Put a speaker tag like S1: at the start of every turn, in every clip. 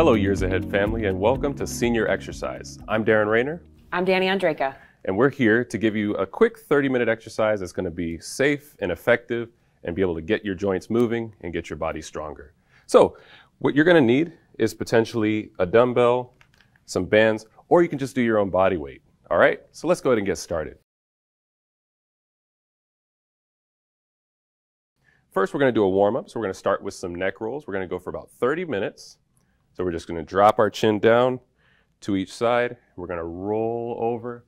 S1: Hello Years Ahead family, and welcome to Senior Exercise. I'm Daron Raynor.
S2: I'm Dani Ondreka.
S1: And we're here to give you a quick 30-minute exercise that's going to be safe and effective and be able to get your joints moving and get your body stronger. So what you're going to need is potentially a dumbbell, some bands, or you can just do your own body weight. All right, so let's go ahead and get started. First, we're going to do a warm-up. So we're going to start with some neck rolls. We're going to go for about 30 minutes. So we're just going to drop our chin down to each side. We're going to roll over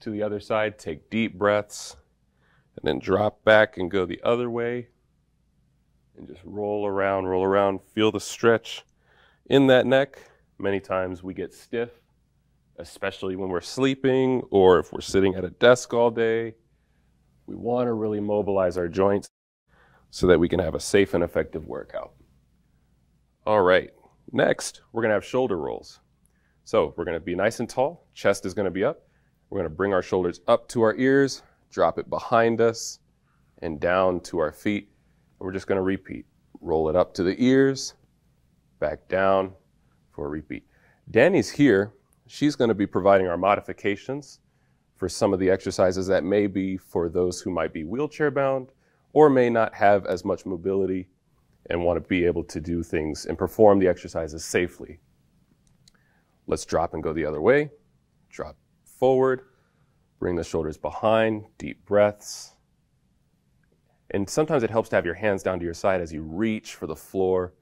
S1: to the other side, take deep breaths, and then drop back and go the other way. And just roll around, feel the stretch in that neck. Many times we get stiff, especially when we're sleeping or if we're sitting at a desk all day. We want to really mobilize our joints so that we can have a safe and effective workout. All right, next, we're going to have shoulder rolls. So we're going to be nice and tall, chest is going to be up. We're going to bring our shoulders up to our ears, drop it behind us, and down to our feet. And we're just going to repeat. Roll it up to the ears, back down for a repeat. Dani's here. She's going to be providing our modifications for some of the exercises that may be for those who might be wheelchair bound or may not have as much mobility and want to be able to do things and perform the exercises safely. Let's drop and go the other way. Drop forward, bring the shoulders behind, deep breaths. And sometimes it helps to have your hands down to your side as you reach for the floor.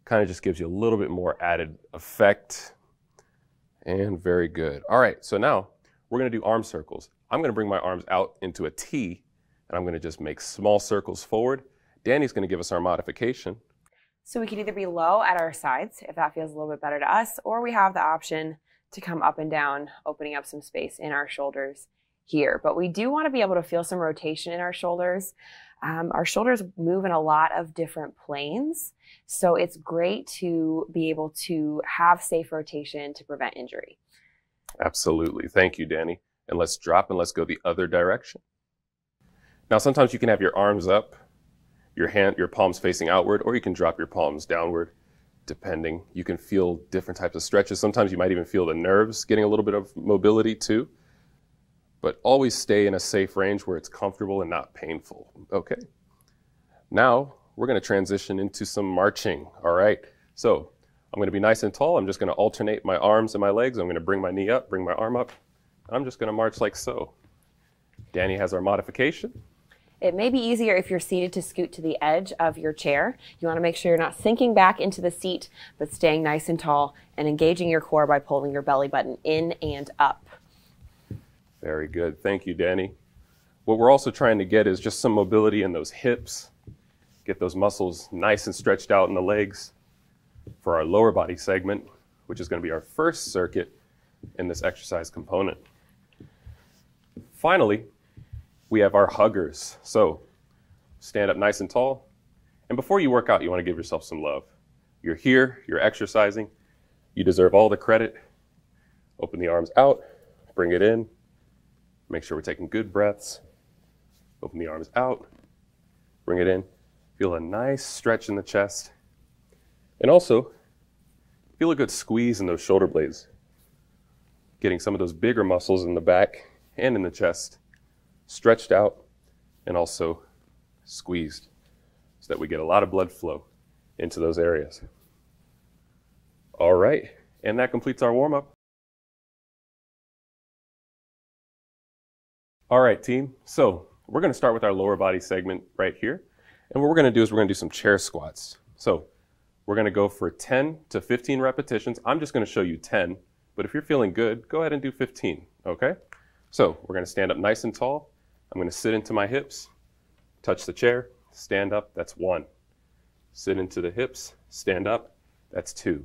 S1: Kind of just gives you a little bit more added effect. And very good. All right, so now we're going to do arm circles. I'm going to bring my arms out into a T, and I'm going to just make small circles forward. Dani's going to give us our modification.
S2: So we can either be low at our sides, if that feels a little bit better to us, or we have the option to come up and down, opening up some space in our shoulders here. But we do want to be able to feel some rotation in our shoulders. Our shoulders move in a lot of different planes, so it's great to be able to have safe rotation to prevent injury.
S1: Absolutely. Thank you, Dani. And let's drop and let's go the other direction. Now, sometimes you can have your arms up, your palms facing outward, or you can drop your palms downward, depending. You can feel different types of stretches. Sometimes you might even feel the nerves getting a little bit of mobility too. But always stay in a safe range where it's comfortable and not painful. Okay. Now, we're going to transition into some marching. All right. So I'm going to be nice and tall. I'm just going to alternate my arms and my legs. I'm going to bring my knee up, bring my arm up. I'm just going to march like so. Dani has our modification.
S2: It may be easier if you're seated to scoot to the edge of your chair. You want to make sure you're not sinking back into the seat, but staying nice and tall and engaging your core by pulling your belly button in and up.
S1: Very good. Thank you, Dani. What we're also trying to get is just some mobility in those hips. Get those muscles nice and stretched out in the legs for our lower body segment, which is going to be our first circuit in this exercise component. Finally, we have our huggers. So stand up nice and tall. And before you work out, you want to give yourself some love. You're here, you're exercising. You deserve all the credit. Open the arms out, bring it in. Make sure we're taking good breaths. Open the arms out, bring it in. Feel a nice stretch in the chest. And also, feel a good squeeze in those shoulder blades. Getting some of those bigger muscles in the back and in the chest stretched out and also squeezed so that we get a lot of blood flow into those areas. All right, and that completes our warm-up. All right, team, so we're going to start with our lower body segment right here. And what we're going to do is we're going to do some chair squats. So we're going to go for 10 to 15 repetitions. I'm just going to show you 10, but if you're feeling good, go ahead and do 15, okay? So we're going to stand up nice and tall. I'm going to sit into my hips, touch the chair, stand up, that's 1. Sit into the hips, stand up, that's 2.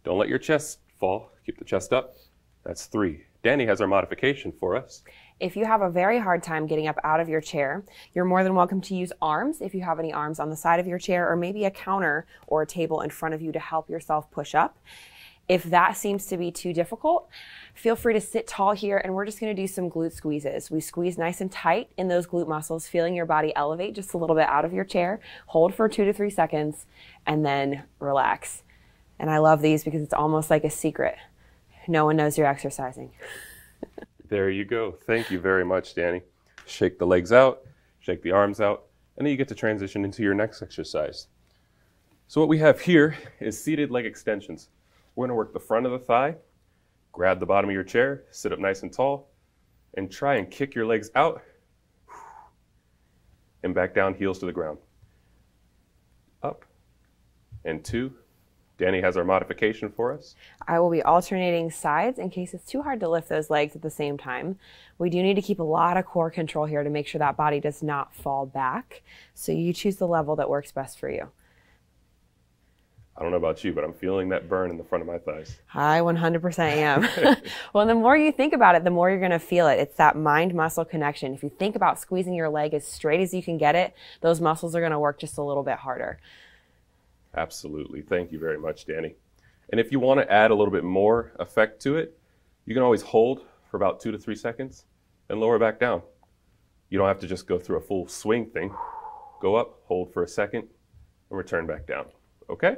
S1: Don't let your chest fall, keep the chest up, that's 3. Dani has our modification for us.
S2: If you have a very hard time getting up out of your chair, you're more than welcome to use arms if you have any arms on the side of your chair, or maybe a counter or a table in front of you to help yourself push up. If that seems to be too difficult, feel free to sit tall here, and we're just going to do some glute squeezes. We squeeze nice and tight in those glute muscles, feeling your body elevate just a little bit out of your chair. Hold for 2 to 3 seconds, and then relax. And I love these because it's almost like a secret. No one knows you're exercising.
S1: There you go. Thank you very much, Dani. Shake the legs out, shake the arms out, and then you get to transition into your next exercise. So what we have here is seated leg extensions. We're going to work the front of the thigh, grab the bottom of your chair, sit up nice and tall, and try and kick your legs out and back down, heels to the ground. Up and 2. Dani has our modification for us.
S2: I will be alternating sides in case it's too hard to lift those legs at the same time. We do need to keep a lot of core control here to make sure that body does not fall back. So you choose the level that works best for you.
S1: I don't know about you, but I'm feeling that burn in the front of my thighs.
S2: I 100% am. Well, the more you think about it, the more you're going to feel it. It's that mind-muscle connection. If you think about squeezing your leg as straight as you can get it, those muscles are going to work just a little bit harder.
S1: Absolutely. Thank you very much, Dani. And if you want to add a little bit more effect to it, you can always hold for about 2 to 3 seconds and lower back down. You don't have to just go through a full swing thing. Go up, hold for a second, and return back down. Okay?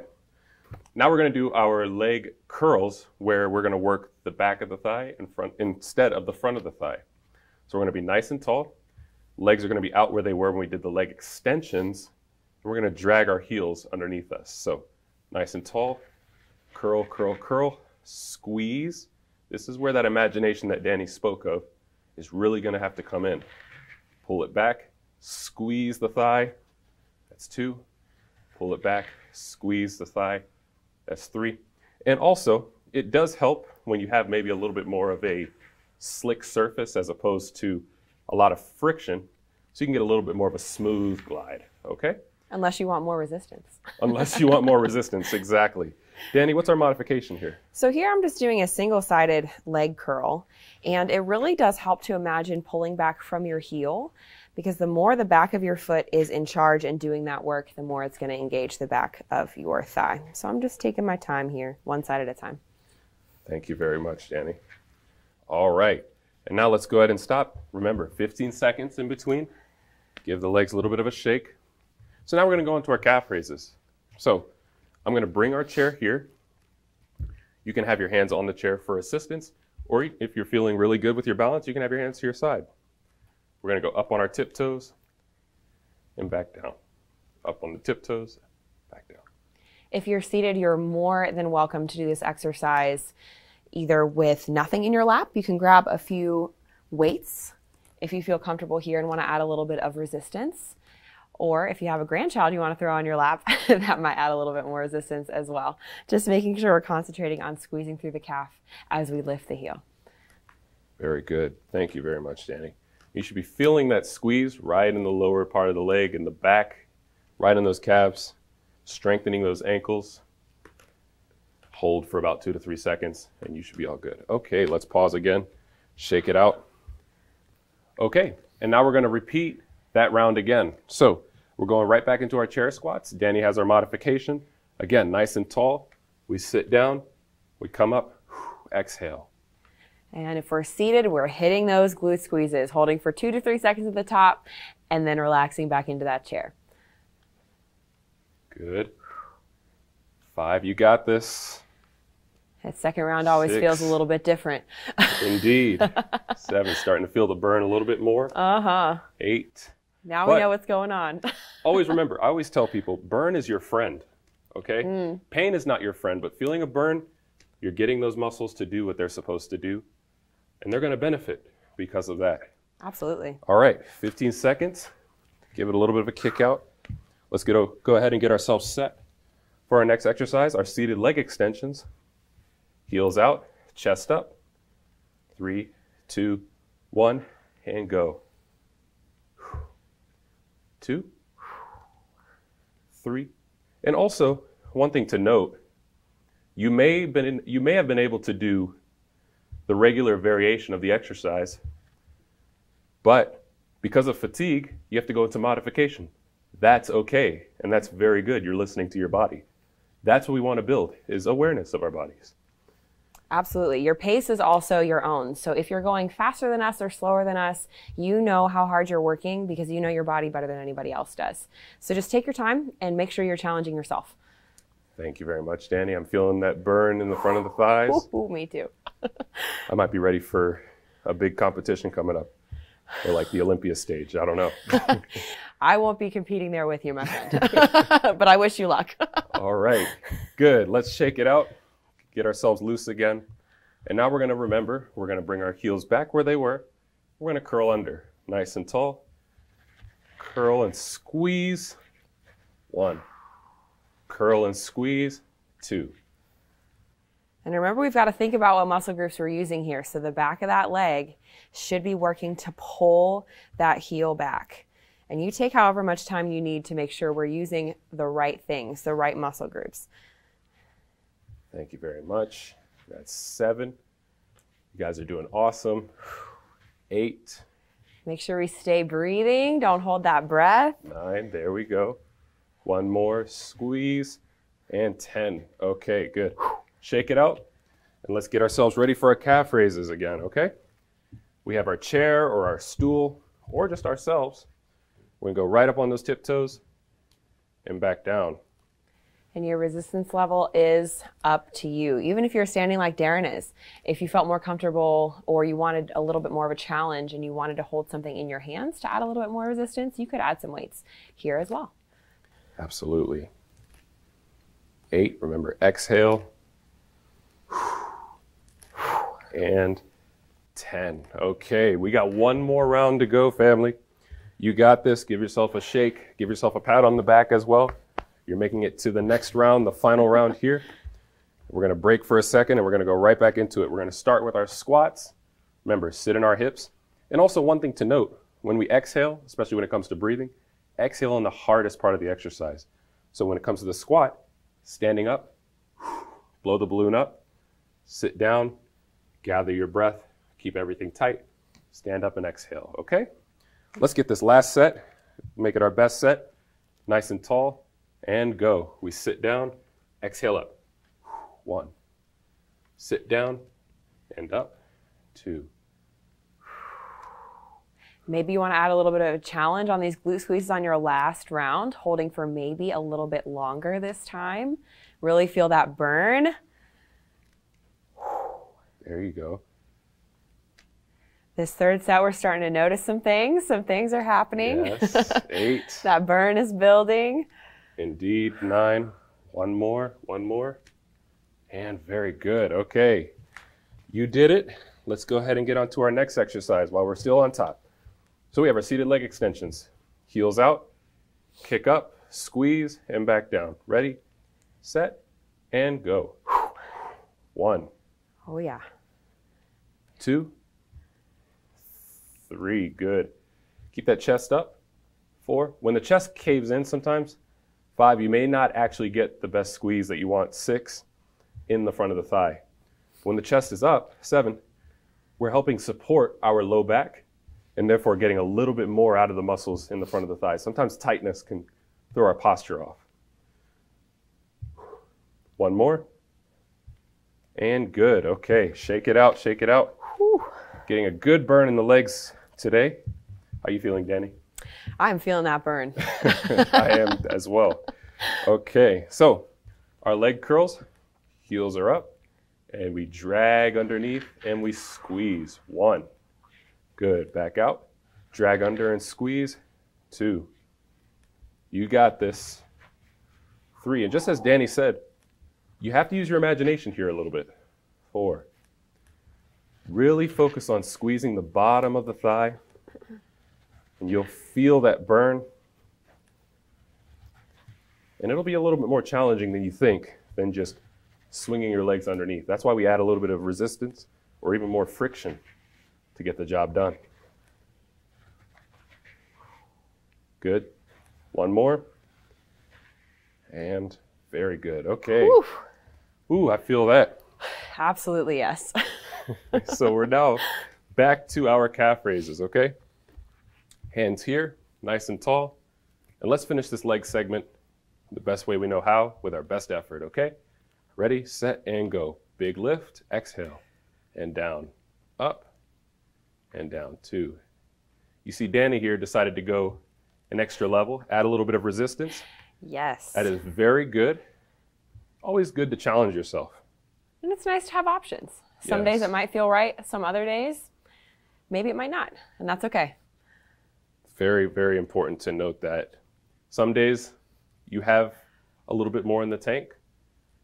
S1: Now we're going to do our leg curls, where we're going to work the back of the thigh in front instead of the front of the thigh. So we're going to be nice and tall. Legs are going to be out where they were when we did the leg extensions. We're going to drag our heels underneath us. So nice and tall, curl, curl, curl, squeeze. This is where that imagination that Dani spoke of is really going to have to come in. Pull it back, squeeze the thigh. That's 2. Pull it back, squeeze the thigh. That's 3. And also, it does help when you have maybe a little bit more of a slick surface as opposed to a lot of friction, so you can get a little bit more of a smooth glide, okay?
S2: Unless you want more resistance.
S1: Unless you want more resistance, exactly. Dani, what's our modification here?
S2: So here I'm just doing a single-sided leg curl, and it really does help to imagine pulling back from your heel, because the more the back of your foot is in charge and doing that work, the more it's going to engage the back of your thigh. So I'm just taking my time here, one side at a time.
S1: Thank you very much, Dani. All right, and now let's go ahead and stop. Remember, 15 seconds in between. Give the legs a little bit of a shake. So now we're going to go into our calf raises. So I'm going to bring our chair here. You can have your hands on the chair for assistance, or if you're feeling really good with your balance, you can have your hands to your side. We're going to go up on our tiptoes and back down. Up on the tiptoes, back down.
S2: If you're seated, you're more than welcome to do this exercise either with nothing in your lap. You can grab a few weights if you feel comfortable here and want to add a little bit of resistance. Or if you have a grandchild you want to throw on your lap, that might add a little bit more resistance as well. Just making sure we're concentrating on squeezing through the calf as we lift the heel.
S1: Very good. Thank you very much, Dani. You should be feeling that squeeze right in the lower part of the leg, in the back, right in those calves, strengthening those ankles. Hold for about 2 to 3 seconds, and you should be all good. Okay, let's pause again. Shake it out. Okay, and now we're going to repeat that round again. So we're going right back into our chair squats. Dani has our modification. Again, nice and tall. We sit down, we come up, exhale.
S2: And if we're seated, we're hitting those glute squeezes, holding for 2 to 3 seconds at the top, and then relaxing back into that chair.
S1: Good. 5, you got this.
S2: That second round always
S1: 6.
S2: feels a little bit different.
S1: Indeed. 7, starting to feel the burn a little bit more. 8.
S2: Now we know what's going on.
S1: Always remember, I always tell people, burn is your friend, okay? Pain is not your friend, but feeling a burn, you're getting those muscles to do what they're supposed to do, and they're going to benefit because of that.
S2: Absolutely.
S1: All right, 15 seconds. Give it a little bit of a kick out. Let's go ahead and get ourselves set for our next exercise, our seated leg extensions. Heels out, chest up. 3, 2, 1, and go. 2, 3. And also, one thing to note, you may have been able to do the regular variation of the exercise, but because of fatigue, you have to go into modification. That's okay, and that's very good. You're listening to your body. That's what we want to build, is awareness of our bodies.
S2: Absolutely. Your pace is also your own. So if you're going faster than us or slower than us, you know how hard you're working because you know your body better than anybody else does. So just take your time and make sure you're challenging yourself.
S1: Thank you very much, Dani. I'm feeling that burn in the front of the thighs.
S2: Ooh, me too.
S1: I might be ready for a big competition coming up, or like the Olympia stage. I don't know.
S2: I won't be competing there with you, my friend, but I wish you luck.
S1: All right, good. Let's shake it out, get ourselves loose again. And now we're going to remember, we're going to bring our heels back where they were. We're going to curl under, nice and tall. Curl and squeeze. 1. Curl and squeeze. 2.
S2: And remember, we've got to think about what muscle groups we're using here. So the back of that leg should be working to pull that heel back. And you take however much time you need to make sure we're using the right things, the right muscle groups.
S1: Thank you very much. That's 7. You guys are doing awesome. 8.
S2: Make sure we stay breathing. Don't hold that breath.
S1: 9. There we go. 1 more. Squeeze. And 10. Okay, good. Shake it out. And let's get ourselves ready for our calf raises again, okay? We have our chair or our stool or just ourselves. We're going to go right up on those tiptoes and back down.
S2: And your resistance level is up to you. Even if you're standing like Daron is, if you felt more comfortable or you wanted a little bit more of a challenge and you wanted to hold something in your hands to add a little bit more resistance, you could add some weights here as well.
S1: Absolutely. 8, remember, exhale. And 10. Okay, we got 1 more round to go, family. You got this. Give yourself a shake. Give yourself a pat on the back as well. You're making it to the next round, the final round here. We're going to break for a second and we're going to go right back into it. We're going to start with our squats. Remember, sit in our hips. And also one thing to note, when we exhale, especially when it comes to breathing, exhale on the hardest part of the exercise. So when it comes to the squat, standing up, blow the balloon up, sit down, gather your breath, keep everything tight, stand up and exhale, okay? Let's get this last set, make it our best set, nice and tall. And go. We sit down, exhale up. 1. Sit down and up. 2.
S2: Maybe you want to add a little bit of a challenge on these glute squeezes on your last round, holding for maybe a little bit longer this time. Really feel that burn.
S1: There you go.
S2: This third set, we're starting to notice some things. Some things are happening.
S1: Yes. 8.
S2: That burn is building.
S1: Indeed. 9. 1 more. 1 more. And very good. Okay. You did it. Let's go ahead and get on to our next exercise while we're still on top. So we have our seated leg extensions. Heels out, kick up, squeeze, and back down. Ready, set, and go. 1.
S2: Oh, yeah.
S1: 2. 3. Good. Keep that chest up. 4. When the chest caves in sometimes, 5, you may not actually get the best squeeze that you want. 6, in the front of the thigh. When the chest is up, 7, we're helping support our low back and therefore getting a little bit more out of the muscles in the front of the thigh. Sometimes tightness can throw our posture off. 1 more. And good. Okay, shake it out, shake it out.
S2: Whew.
S1: Getting a good burn in the legs today. How are you feeling, Dani?
S2: I'm feeling that burn.
S1: I am as well. Okay, so our leg curls, heels are up, and we drag underneath and we squeeze. 1. Good. Back out. Drag under and squeeze. 2. You got this. 3. And just as Dani said, you have to use your imagination here a little bit. 4. Really focus on squeezing the bottom of the thigh, and you'll feel that burn. And it'll be a little bit more challenging than you think than just swinging your legs underneath. That's why we add a little bit of resistance or even more friction to get the job done. Good. 1 more. And very good. Okay.
S2: Whew.
S1: Ooh, I feel that.
S2: Absolutely, yes.
S1: So we're now back to our calf raises, okay? Hands here, nice and tall. And let's finish this leg segment the best way we know how, with our best effort, okay? Ready, set, and go. Big lift, exhale, and down, up, and down. 2. You see Dani here decided to go an extra level, add a little bit of resistance.
S2: Yes.
S1: That is very good. Always good to challenge yourself.
S2: And it's nice to have options. Some
S1: Yes.
S2: days it might feel right. Some other days, maybe it might not. And that's okay.
S1: Very, very important to note that some days you have a little bit more in the tank,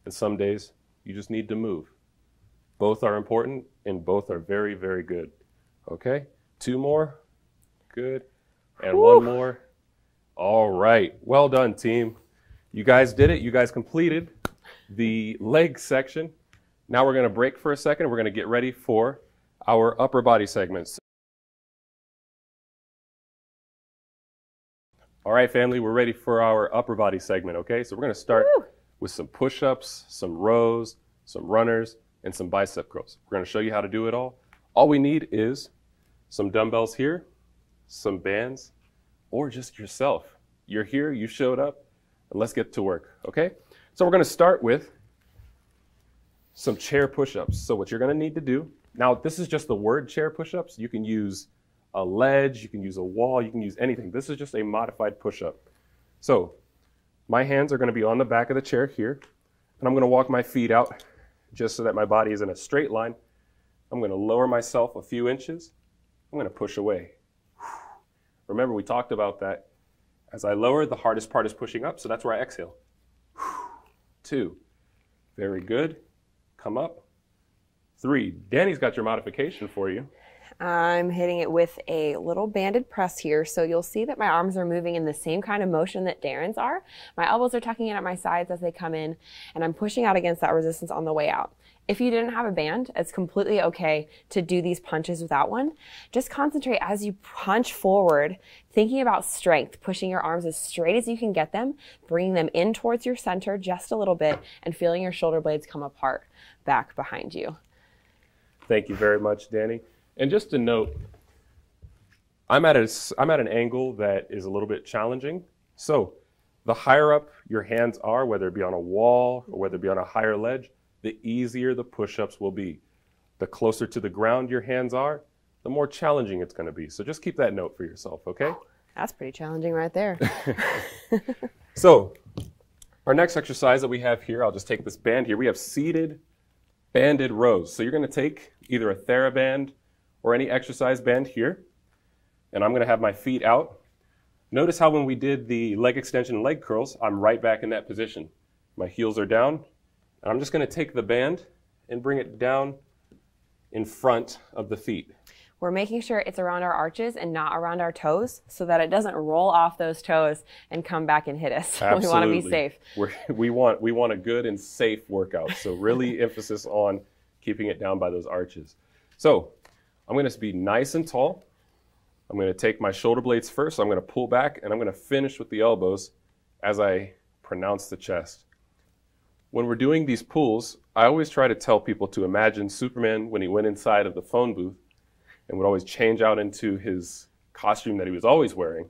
S1: and some days you just need to move. Both are important, and both are very, very good. Okay, 2 more. Good. And
S2: Whew.
S1: 1 more. All right. Well done, team. You guys did it. You guys completed the leg section. Now we're going to break for a second. We're going to get ready for our upper body segments. All right, family, we're ready for our upper body segment, okay? So we're going to start with some push-ups, some rows, some runners, and some bicep curls. We're going to show you how to do it all. All we need is some dumbbells here, some bands, or just yourself. You're here, you showed up, and let's get to work, okay? So we're going to start with some chair push-ups. So what you're going to need to do, now this is just the word chair push-ups. You can use a ledge, you can use a wall, you can use anything. This is just a modified push-up. So my hands are going to be on the back of the chair here, and I'm going to walk my feet out just so that my body is in a straight line. I'm going to lower myself a few inches. I'm going to push away. Remember, we talked about that. As I lower, the hardest part is pushing up, so that's where I exhale. 2. Very good. Come up. 3. Danny's got your modification for you.
S2: I'm hitting it with a little banded press here. So you'll see that my arms are moving in the same kind of motion that Daron's are. My elbows are tucking in at my sides as they come in, and I'm pushing out against that resistance on the way out. If you didn't have a band, it's completely okay to do these punches without one. Just concentrate as you punch forward, thinking about strength, pushing your arms as straight as you can get them, bringing them in towards your center just a little bit, and feeling your shoulder blades come apart back behind you.
S1: Thank you very much, Danny. And just to note, I'm at an angle that is a little bit challenging. So the higher up your hands are, whether it be on a wall or whether it be on a higher ledge, the easier the push-ups will be. The closer to the ground your hands are, the more challenging it's going to be. So just keep that note for yourself, okay?
S2: That's pretty challenging right there.
S1: So our next exercise that we have here, I'll just take this band here. We have seated banded rows. So you're going to take either a TheraBand or any exercise band here, and I'm going to have my feet out. Notice how when we did the leg extension and leg curls, I'm right back in that position. My heels are down, and I'm just going to take the band and bring it down in front of the feet.
S2: We're making sure it's around our arches and not around our toes so that it doesn't roll off those toes and come back and hit us.
S1: Absolutely.
S2: We want to be safe.
S1: We want a good and safe workout. So really emphasis on keeping it down by those arches. So I'm going to be nice and tall. I'm going to take my shoulder blades first. So I'm going to pull back, and I'm going to finish with the elbows as I pronounce the chest. When we're doing these pulls, I always try to tell people to imagine Superman when he went inside of the phone booth and would always change out into his costume that he was always wearing.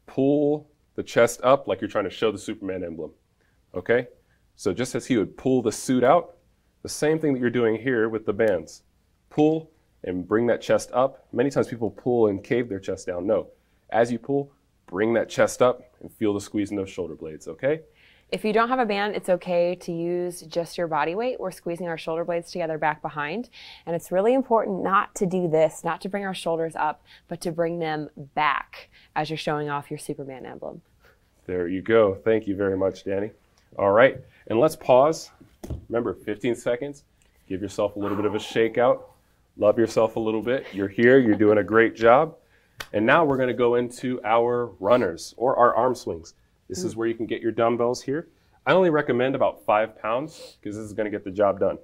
S1: Pull the chest up like you're trying to show the Superman emblem. Okay? So just as he would pull the suit out, the same thing that you're doing here with the bands. Pull and bring that chest up. Many times people pull and cave their chest down. No. As you pull, bring that chest up and feel the squeeze in those shoulder blades, okay?
S2: If you don't have a band, it's okay to use just your body weight. We're squeezing our shoulder blades together back behind. And it's really important not to do this, not to bring our shoulders up, but to bring them back as you're showing off your Superman emblem.
S1: There you go. Thank you very much, Danny. All right, and let's pause. Remember, 15 seconds. Give yourself a little bit of a shakeout. Love yourself a little bit. You're here. You're doing a great job. And now we're going to go into our runners or our arm swings. This is where you can get your dumbbells here. I only recommend about 5 pounds because this is going to get the job done.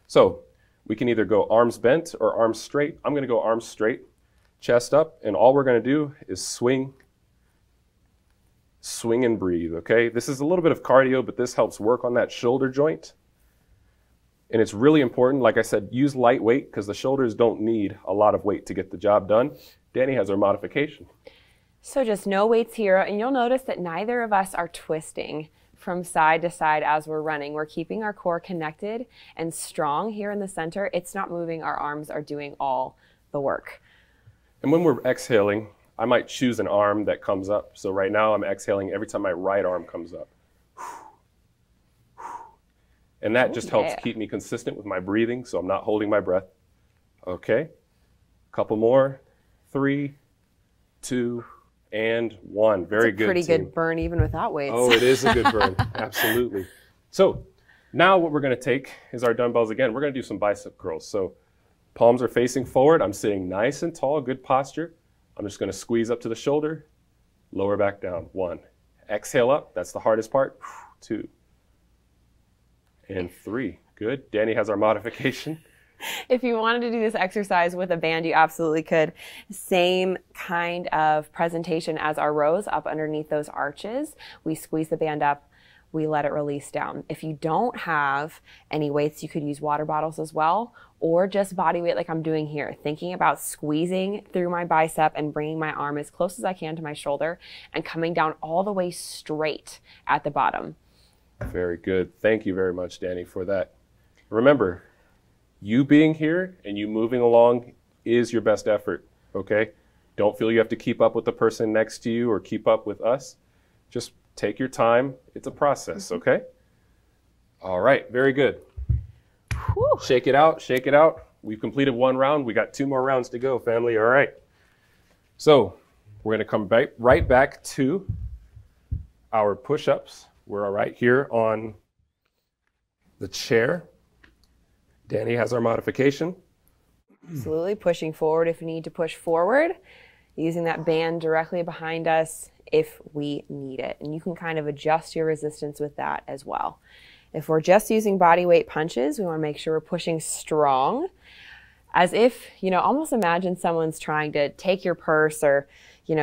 S1: So we can either go arms bent or arms straight. I'm going to go arms straight, chest up, and all we're going to do is swing and breathe, okay? This is a little bit of cardio, but this helps work on that shoulder joint. And it's really important, like I said, use light weight because the shoulders don't need a lot of weight to get the job done. Danny has our modification.
S2: So just no weights here, and you'll notice that neither of us are twisting from side to side as we're running. We're keeping our core connected and strong here in the center. It's not moving. Our arms are doing all the work.
S1: And when we're exhaling, I might choose an arm that comes up. So right now I'm exhaling every time my right arm comes up. And that just helps keep me consistent with my breathing, so I'm not holding my breath. Okay, couple more. 3, 2, and 1. Very good,
S2: pretty
S1: team.
S2: Good burn even without weights.
S1: Oh, it is a good burn. Absolutely. So now what we're going to take is our dumbbells again. We're going to do some bicep curls. So palms are facing forward. I'm sitting nice and tall, good posture. I'm just going to squeeze up to the shoulder, lower back down. 1. Exhale up. That's the hardest part. 2. And 3. Good. Dani has our modification.
S2: If you wanted to do this exercise with a band, you absolutely could. Same kind of presentation as our rows up underneath those arches. We squeeze the band up, we let it release down. If you don't have any weights, you could use water bottles as well, or just body weight like I'm doing here, thinking about squeezing through my bicep and bringing my arm as close as I can to my shoulder and coming down all the way straight at the bottom.
S1: Very good. Thank you very much, Dani, for that. Remember, you being here and you moving along is your best effort, okay? Don't feel you have to keep up with the person next to you or keep up with us. Just take your time. It's a process, okay? All right, very good.
S2: Whew.
S1: Shake it out, shake it out. We've completed 1 round. We got 2 more rounds to go, family. All right. So we're going to come right back to our push-ups. We're right here on the chair. Dani has our modification.
S2: Absolutely, pushing forward if you need to push forward, using that band directly behind us if we need it. And you can kind of adjust your resistance with that as well. If we're just using body weight punches, we want to make sure we're pushing strong, as if, almost imagine someone's trying to take your purse or,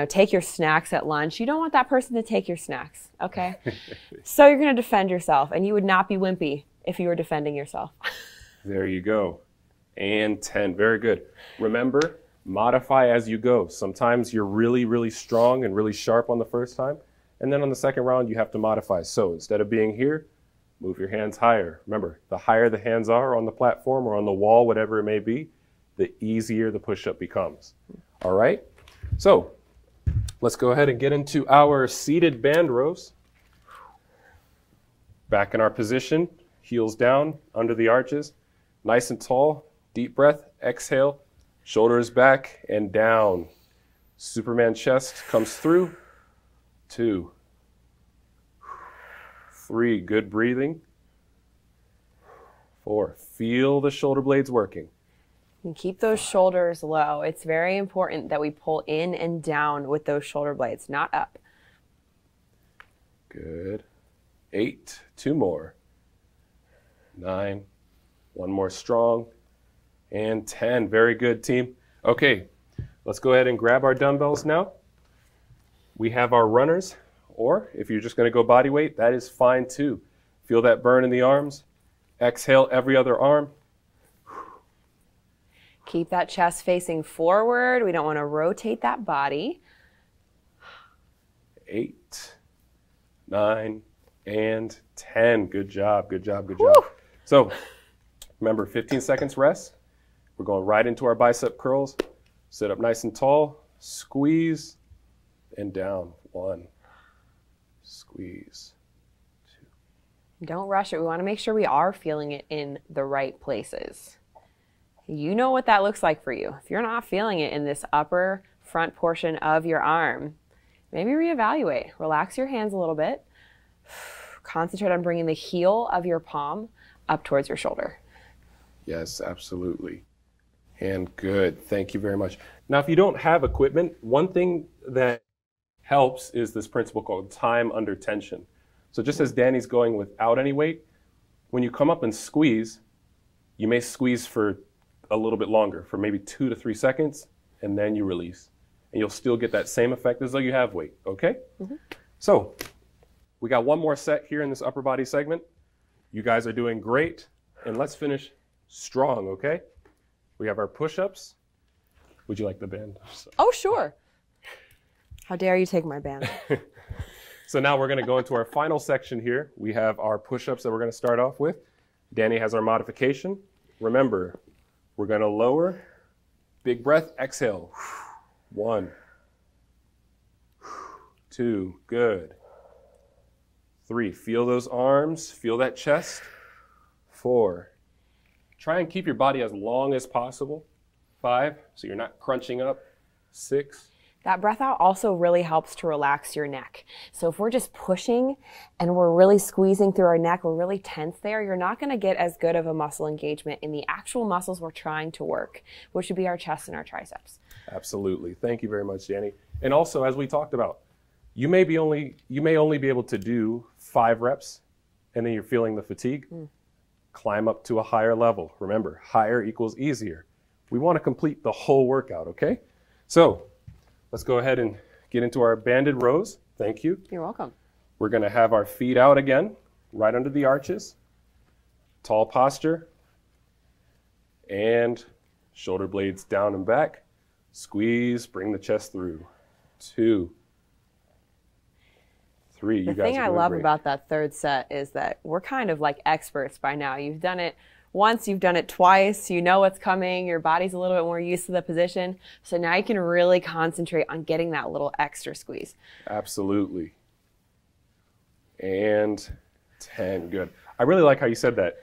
S2: take your snacks at lunch. You don't want that person to take your snacks, okay? So you're going to defend yourself, and you would not be wimpy if you were defending yourself.
S1: There you go. And 10. Very good. Remember, modify as you go. Sometimes you're really, really strong and really sharp on the first time. And then on the second round, you have to modify. So instead of being here, move your hands higher. Remember, the higher the hands are on the platform or on the wall, whatever it may be, the easier the push-up becomes. All right? So let's go ahead and get into our seated band rows. Back in our position, heels down, under the arches. Nice and tall, deep breath, exhale, shoulders back and down. Superman chest comes through. 2, 3, good breathing. 4, feel the shoulder blades working.
S2: And keep those shoulders low. It's very important that we pull in and down with those shoulder blades, not up.
S1: Good. 8, 2 more. 9, 1 more strong, and 10. Very good, team. Okay, let's go ahead and grab our dumbbells now. We have our runners, or if you're just going to go body weight, that is fine too. Feel that burn in the arms. Exhale every other arm.
S2: Keep that chest facing forward. We don't want to rotate that body.
S1: 8, 9, and 10. Good job, good job, good job. So remember, 15 seconds rest. We're going right into our bicep curls. Sit up nice and tall. Squeeze and down. 1. Squeeze. 2.
S2: Don't rush it. We want to make sure we are feeling it in the right places. You know what that looks like for you. If you're not feeling it in this upper front portion of your arm, maybe reevaluate. Relax your hands a little bit. Concentrate on bringing the heel of your palm up towards your shoulder.
S1: Yes, absolutely. And good. Thank you very much. Now, if you don't have equipment, one thing that helps is this principle called time under tension. So just as Dani's going without any weight, when you come up and squeeze, you may squeeze for a little bit longer, for maybe 2 to 3 seconds, and then you release. And you'll still get that same effect as though you have weight, okay? So we got 1 more set here in this upper body segment. You guys are doing great, and let's finish strong, okay? We have our push-ups. Would you like the band?
S2: Oh, sure. How dare you take my band?
S1: So now we're going to go into our final section here. We have our push-ups that we're going to start off with. Dani has our modification. Remember, we're going to lower, big breath, exhale. 1, 2, good. 3, feel those arms, feel that chest. 4. Try and keep your body as long as possible. 5, so you're not crunching up. 6.
S2: That breath out also really helps to relax your neck. So if we're just pushing and we're really squeezing through our neck, we're really tense there, you're not going to get as good of a muscle engagement in the actual muscles we're trying to work, which would be our chest and our triceps.
S1: Absolutely. Thank you very much, Dani. And also, as we talked about, you may only be able to do 5 reps, and then you're feeling the fatigue. Climb up to a higher level. Remember, higher equals easier. We want to complete the whole workout, okay? So let's go ahead and get into our banded rows. Thank you.
S2: You're welcome.
S1: We're going to have our feet out again, right under the arches. Tall posture. And shoulder blades down and back. Squeeze, bring the chest through. 2, 3.
S2: The thing I love about that third set is that we're kind of like experts by now. You've done it once, you've done it twice, you know what's coming, your body's a little bit more used to the position. So now you can really concentrate on getting that little extra squeeze.
S1: Absolutely. And 10, good. I really like how you said that.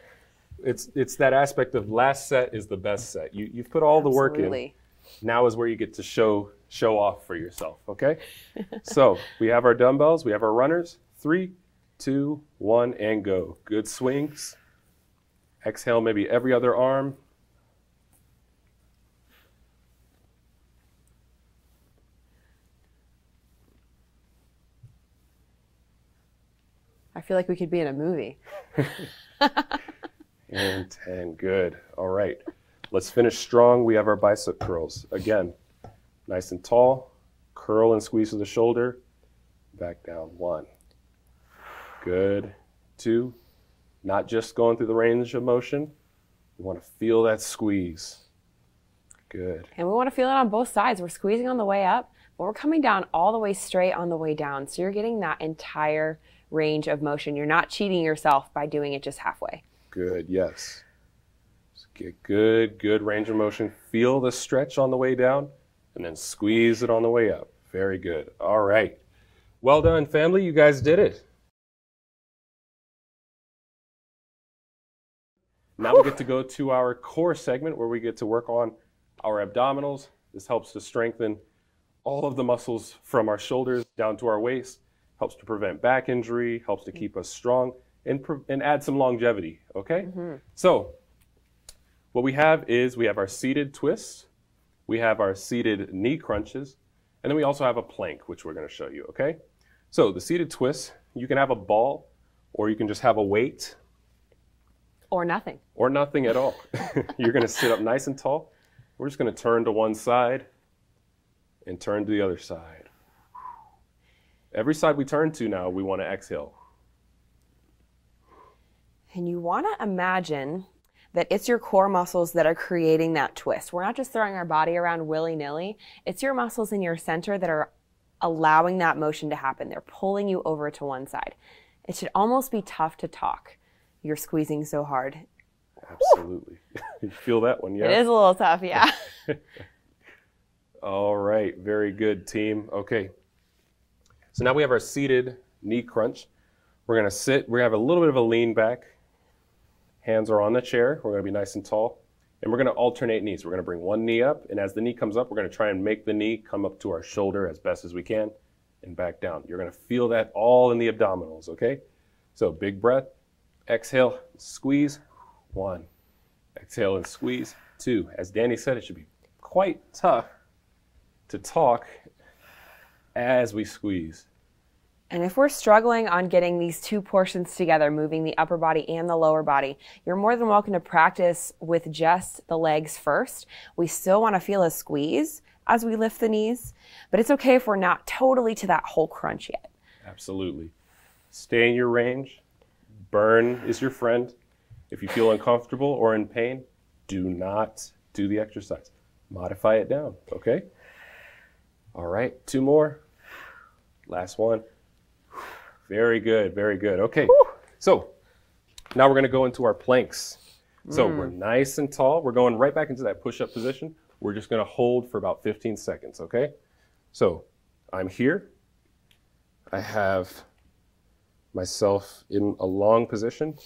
S1: It's that aspect of last set is the best set. You've put all the work in. Now is where you get to show off for yourself, okay? So we have our dumbbells, we have our runners. 3, 2, 1, and go. Good swings. Exhale maybe every other arm.
S2: I feel like we could be in a movie.
S1: And 10, good. All right, let's finish strong. We have our bicep curls. Again, nice and tall. Curl and squeeze to the shoulder. Back down. 1. Good. 2. Not just going through the range of motion. We want to feel that squeeze. Good.
S2: And we want to feel it on both sides. We're squeezing on the way up, but we're coming down all the way straight on the way down. So you're getting that entire range of motion. You're not cheating yourself by doing it just halfway.
S1: Good, yes. So get good range of motion. Feel the stretch on the way down, and then squeeze it on the way up. Very good. All right. Well done, family. You guys did it. Now we get to go to our core segment where we get to work on our abdominals. This helps to strengthen all of the muscles from our shoulders down to our waist, helps to prevent back injury, helps to keep us strong, and add some longevity, okay? So what we have is we have our seated twists, we have our seated knee crunches, and then we also have a plank, which we're going to show you, okay? So the seated twists, you can have a ball, or you can just have a weight.
S2: Or nothing.
S1: Or nothing at all. You're going to sit up nice and tall. We're just going to turn to one side and turn to the other side. Every side we turn to now, we want to exhale.
S2: And you want to imagine that it's your core muscles that are creating that twist. We're not just throwing our body around willy-nilly. It's your muscles in your center that are allowing that motion to happen. They're pulling you over to one side. It should almost be tough to talk. You're squeezing so hard.
S1: Absolutely. You feel that one, yeah?
S2: It is a little tough, yeah.
S1: All right, very good, team. Okay, so now we have our seated knee crunch. We're going to sit. We have a little bit of a lean back. Hands are on the chair. We're going to be nice and tall. And we're going to alternate knees. We're going to bring one knee up, and as the knee comes up, we're going to try and make the knee come up to our shoulder as best as we can and back down. You're going to feel that all in the abdominals, okay? So big breath. Exhale, squeeze. 1. Exhale and squeeze. 2. As Dani said, it should be quite tough to talk as we squeeze.
S2: And if we're struggling on getting these two portions together, moving the upper body and the lower body, you're more than welcome to practice with just the legs first. We still want to feel a squeeze as we lift the knees, but it's okay if we're not totally to that whole crunch yet.
S1: Absolutely. Stay in your range. Burn is your friend. If you feel uncomfortable or in pain, do not do the exercise. Modify it down, okay? All right, 2 more. Last one. Very good, very good. Okay, so now we're going to go into our planks. So we're nice and tall. We're going right back into that push-up position. We're just going to hold for about 15 seconds, okay? So I'm here. I have myself in a long position,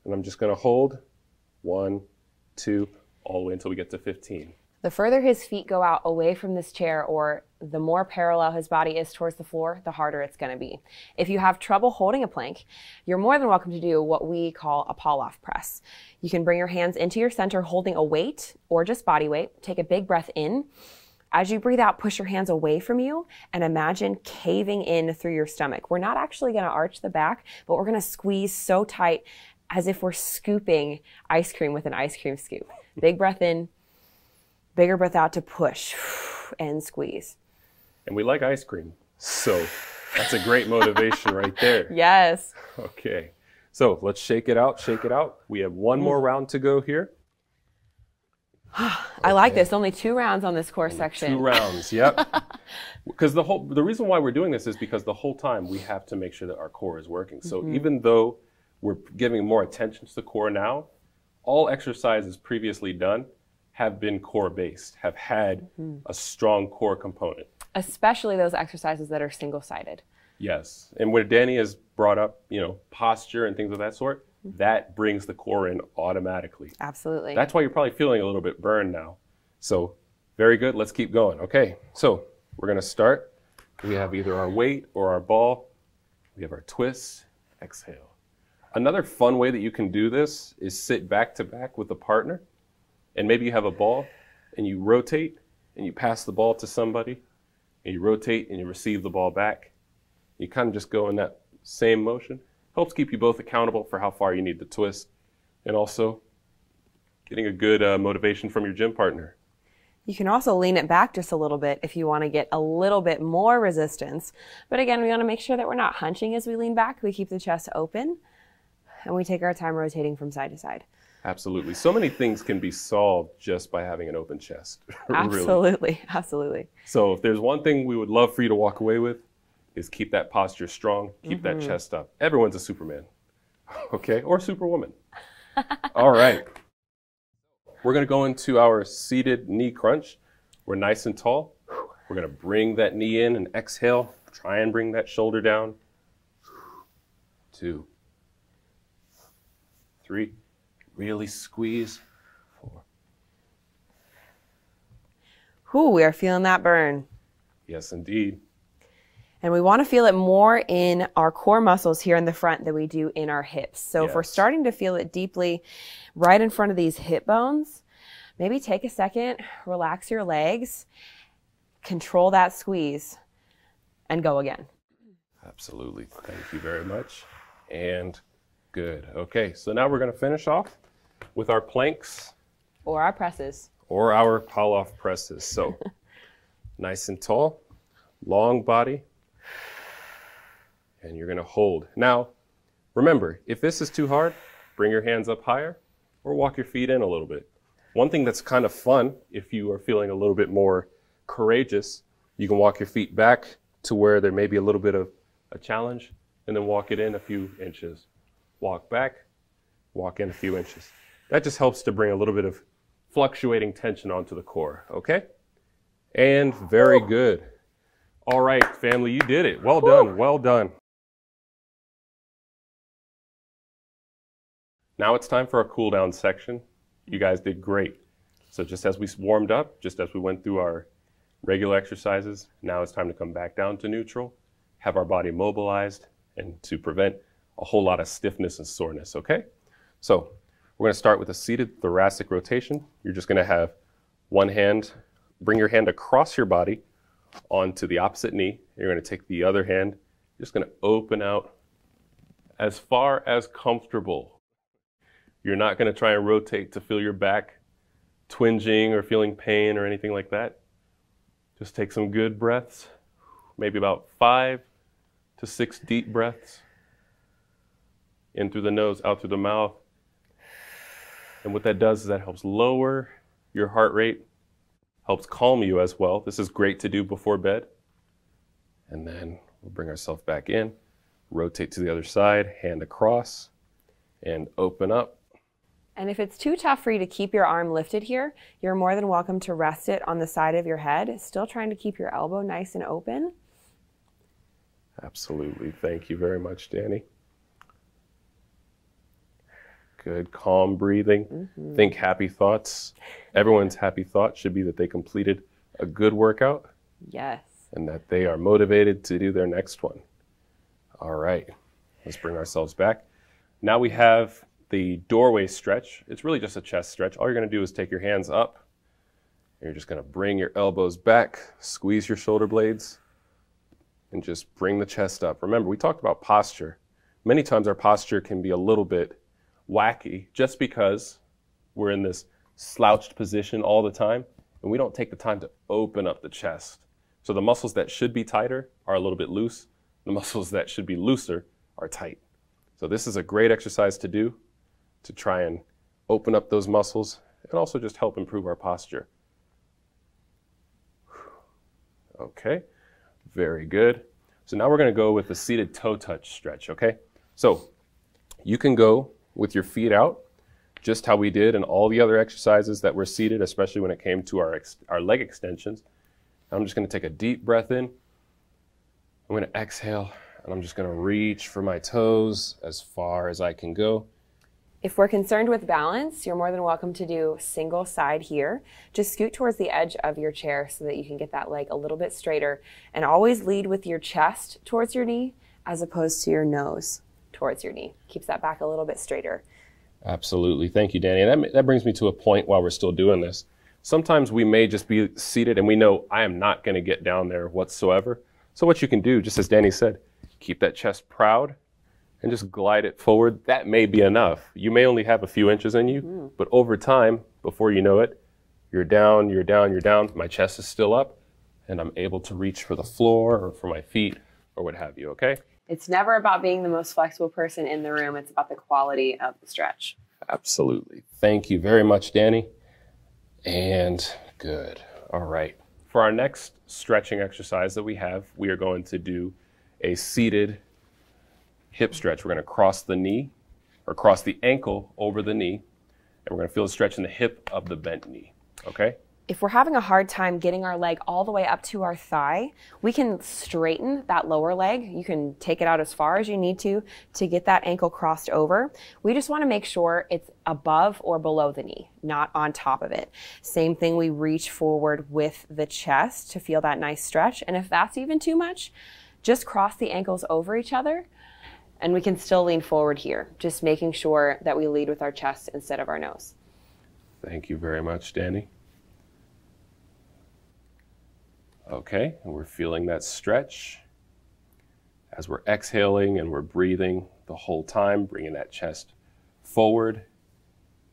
S1: and I'm just going to hold 1, 2, all the way until we get to 15.
S2: The further his feet go out away from this chair, or the more parallel his body is towards the floor, the harder it's going to be. If you have trouble holding a plank, you're more than welcome to do what we call a pull-off press. You can bring your hands into your center holding a weight or just body weight. Take a big breath in. As you breathe out, push your hands away from you and imagine caving in through your stomach. We're not actually going to arch the back, but we're going to squeeze so tight as if we're scooping ice cream with an ice cream scoop. Big breath in. Bigger breath out to push and squeeze.
S1: And we like ice cream, so that's a great motivation right there.
S2: Yes.
S1: Okay, so let's shake it out, shake it out. We have one more round to go here.
S2: I like this. Only 2 rounds on this core section.
S1: 2 rounds, yep. Because the reason why we're doing this is because the whole time we have to make sure that our core is working. So even though we're giving more attention to the core now, all exercises previously done have been core based, have had a strong core component.
S2: Especially those exercises that are single-sided.
S1: Yes, and when Dani has brought up, posture and things of that sort, that brings the core in automatically.
S2: Absolutely.
S1: That's why you're probably feeling a little bit burned now. So very good, let's keep going. Okay, so we're gonna start. We have either our weight or our ball. We have our twist, exhale. Another fun way that you can do this is sit back to back with a partner. And maybe you have a ball and you rotate and you pass the ball to somebody and you rotate and you receive the ball back. You kind of just go in that same motion. Helps keep you both accountable for how far you need to twist, and also getting a good motivation from your gym partner.
S2: You can also lean it back just a little bit if you want to get a little bit more resistance. But again, we want to make sure that we're not hunching as we lean back. We keep the chest open and we take our time rotating from side to side.
S1: Absolutely. So many things can be solved just by having an open chest.
S2: Absolutely.
S1: Really.
S2: Absolutely.
S1: So if there's one thing we would love for you to walk away with, is keep that posture strong, keep that chest up. Everyone's a Superman, okay? Or Superwoman. All right. We're going to go into our seated knee crunch. We're nice and tall. We're going to bring that knee in and exhale. Try and bring that shoulder down. 2, 3. Really squeeze. 4.
S2: Whew, we are feeling that burn.
S1: Yes, indeed.
S2: And we want to feel it more in our core muscles here in the front than we do in our hips. So if we're starting to feel it deeply right in front of these hip bones, maybe take a second, relax your legs, control that squeeze, and go again.
S1: Absolutely. Thank you very much. And good. Okay, so now we're going to finish off with our planks.
S2: Or our presses.
S1: Or our pull-off presses. So nice and tall, long body. And you're going to hold. Now, remember, if this is too hard, bring your hands up higher or walk your feet in a little bit. One thing that's kind of fun, if you are feeling a little bit more courageous, you can walk your feet back to where there may be a little bit of a challenge, and then walk it in a few inches. Walk back, walk in a few inches. That just helps to bring a little bit of fluctuating tension onto the core, okay? And very good. All right, family, you did it. Well done, well done. Now it's time for our cool down section. You guys did great. So just as we warmed up, just as we went through our regular exercises, now it's time to come back down to neutral, have our body mobilized, and to prevent a whole lot of stiffness and soreness, okay? So we're gonna start with a seated thoracic rotation. You're just gonna have one hand, bring your hand across your body onto the opposite knee. You're gonna take the other hand, just gonna open out as far as comfortable. You're not going to try and rotate to feel your back twinging or feeling pain or anything like that. Just take some good breaths, maybe about 5 to 6 deep breaths. In through the nose, out through the mouth. And what that does is that helps lower your heart rate, helps calm you as well. This is great to do before bed. And then we'll bring ourselves back in, rotate to the other side, hand across, and open up.
S2: And if it's too tough for you to keep your arm lifted here, you're more than welcome to rest it on the side of your head, still trying to keep your elbow nice and open.
S1: Absolutely. Thank you very much, Dani. Good, calm breathing. Think happy thoughts. Everyone's happy thought should be that they completed a good workout.
S2: Yes.
S1: And that they are motivated to do their next one. All right, let's bring ourselves back. Now we have the doorway stretch. It's really just a chest stretch. All you're gonna do is take your hands up. And you're just gonna bring your elbows back, squeeze your shoulder blades, and just bring the chest up. Remember, we talked about posture. Many times our posture can be a little bit wacky just because we're in this slouched position all the time and we don't take the time to open up the chest. So the muscles that should be tighter are a little bit loose. The muscles that should be looser are tight. So this is a great exercise to do to try and open up those muscles and also just help improve our posture. Okay, very good. So now we're going to go with the seated toe touch stretch, okay? So you can go with your feet out, just how we did in all the other exercises that were seated, especially when it came to our leg extensions. I'm just going to take a deep breath in. I'm going to exhale, and I'm just going to reach for my toes as far as I can go.
S2: If we're concerned with balance, you're more than welcome to do single side here. Just scoot towards the edge of your chair so that you can get that leg a little bit straighter, and always lead with your chest towards your knee as opposed to your nose towards your knee. Keeps that back a little bit straighter.
S1: Absolutely. Thank you, Danny. And that brings me to a point while we're still doing this. Sometimes we may just be seated and we know I am not going to get down there whatsoever. So what you can do, just as Danny said, keep that chest proud and just glide it forward. That may be enough. You may only have a few inches in you, but over time, before you know it, you're down, you're down, you're down. My chest is still up and I'm able to reach for the floor or for my feet or what have you, okay?
S2: It's never about being the most flexible person in the room. It's about the quality of the stretch.
S1: Absolutely. Thank you very much, Danny. And good. All right. For our next stretching exercise that we have, we are going to do a seated hip stretch. We're going to cross the knee or cross the ankle over the knee, and we're going to feel the stretch in the hip of the bent knee. Okay?
S2: If we're having a hard time getting our leg all the way up to our thigh, we can straighten that lower leg. You can take it out as far as you need to get that ankle crossed over. We just want to make sure it's above or below the knee, not on top of it. Same thing, we reach forward with the chest to feel that nice stretch. And if that's even too much, just cross the ankles over each other and we can still lean forward here, just making sure that we lead with our chest instead of our nose.
S1: Thank you very much, Danny. Okay, and we're feeling that stretch as we're exhaling and we're breathing the whole time, bringing that chest forward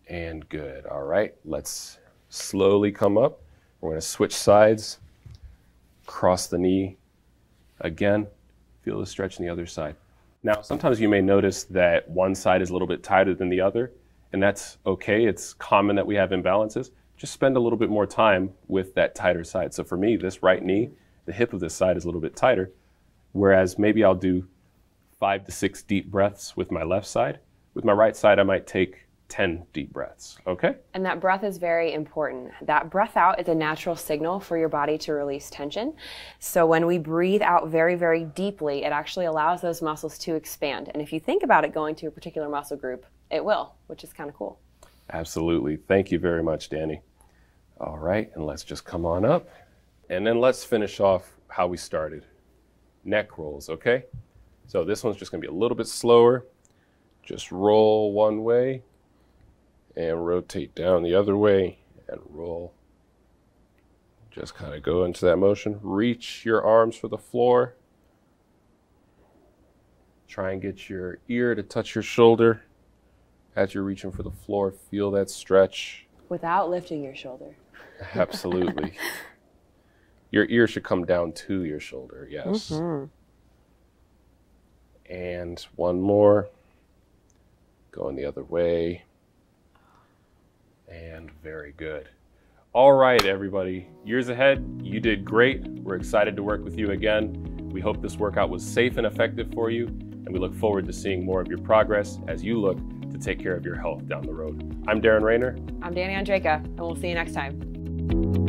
S1: and good. All right, let's slowly come up. We're going to switch sides, cross the knee again, feel the stretch on the other side. Now, sometimes you may notice that one side is a little bit tighter than the other, and that's okay. It's common that we have imbalances. Just spend a little bit more time with that tighter side. So for me, this right knee, the hip of this side is a little bit tighter, whereas maybe I'll do 5 to 6 deep breaths with my left side. With my right side, I might take 10 deep breaths, okay?
S2: And that breath is very important. That breath out is a natural signal for your body to release tension. So when we breathe out very, very deeply, it actually allows those muscles to expand. And if you think about it going to a particular muscle group, it will, which is kind of cool.
S1: Absolutely. Thank you very much, Danny. All right, and let's just come on up. And then let's finish off how we started. Neck rolls, okay? So this one's just gonna be a little bit slower. Just roll one way and rotate down the other way and roll. Just kind of go into that motion. Reach your arms for the floor. Try and get your ear to touch your shoulder. As you're reaching for the floor, feel that stretch.
S2: Without lifting your shoulder.
S1: Absolutely. Your ear should come down to your shoulder, yes. And one more. Going the other way. And very good. All right, everybody. Years ahead, you did great. We're excited to work with you again. We hope this workout was safe and effective for you, and we look forward to seeing more of your progress as you look to take care of your health down the road. I'm Daron Raynor.
S2: I'm Dani Ondreka, and we'll see you next time.